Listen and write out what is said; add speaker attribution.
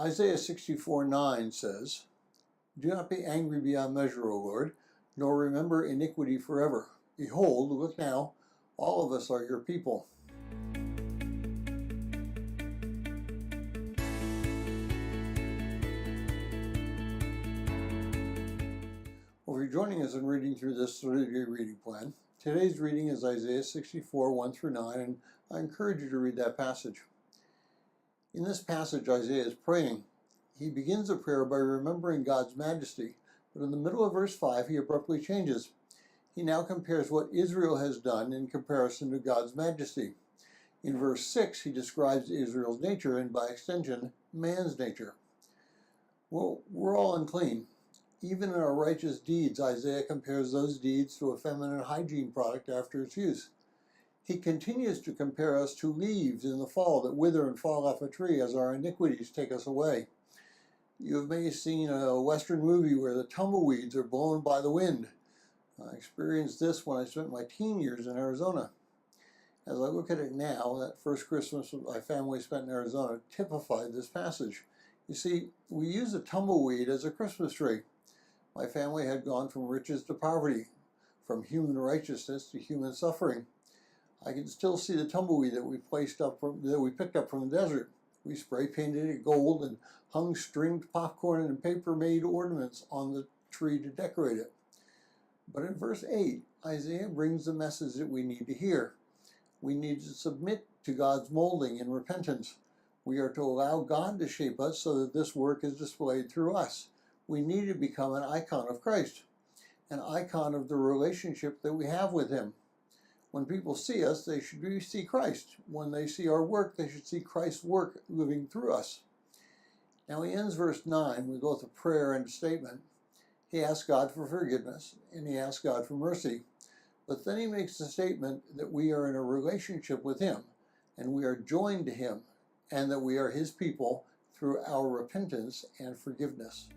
Speaker 1: Isaiah 64:9 says, "Do not be angry beyond measure, O Lord, nor remember iniquity forever. Behold, look now, all of us are your people." Well, if you're joining us in reading through this 30-day reading plan, today's reading is Isaiah 64, 1 through 9, and I encourage you to read that passage. In this passage, Isaiah is praying. He begins the prayer by remembering God's majesty, but in the middle of verse 5, he abruptly changes. He now compares what Israel has done in comparison to God's majesty. In verse 6, he describes Israel's nature and, by extension, man's nature. Well, we're all unclean. Even in our righteous deeds, Isaiah compares those deeds to a feminine hygiene product after its use. He continues to compare us to leaves in the fall that wither and fall off a tree as our iniquities take us away. You have maybe seen a Western movie where the tumbleweeds are blown by the wind. I experienced this when I spent my teen years in Arizona. As I look at it now, that first Christmas my family spent in Arizona typified this passage. You see, we use a tumbleweed as a Christmas tree. My family had gone from riches to poverty, from human righteousness to human suffering. I can still see the tumbleweed that we picked up from the desert. We spray painted it gold and hung stringed popcorn and paper-made ornaments on the tree to decorate it. But in verse 8, Isaiah brings the message that we need to hear. We need to submit to God's molding in repentance. We are to allow God to shape us so that this work is displayed through us. We need to become an icon of Christ, an icon of the relationship that we have with Him. When people see us, they should see Christ. When they see our work, they should see Christ's work living through us. Now he ends verse 9 with both a prayer and a statement. He asks God for forgiveness, and he asks God for mercy. But then he makes the statement that we are in a relationship with Him, and we are joined to Him, and that we are His people through our repentance and forgiveness.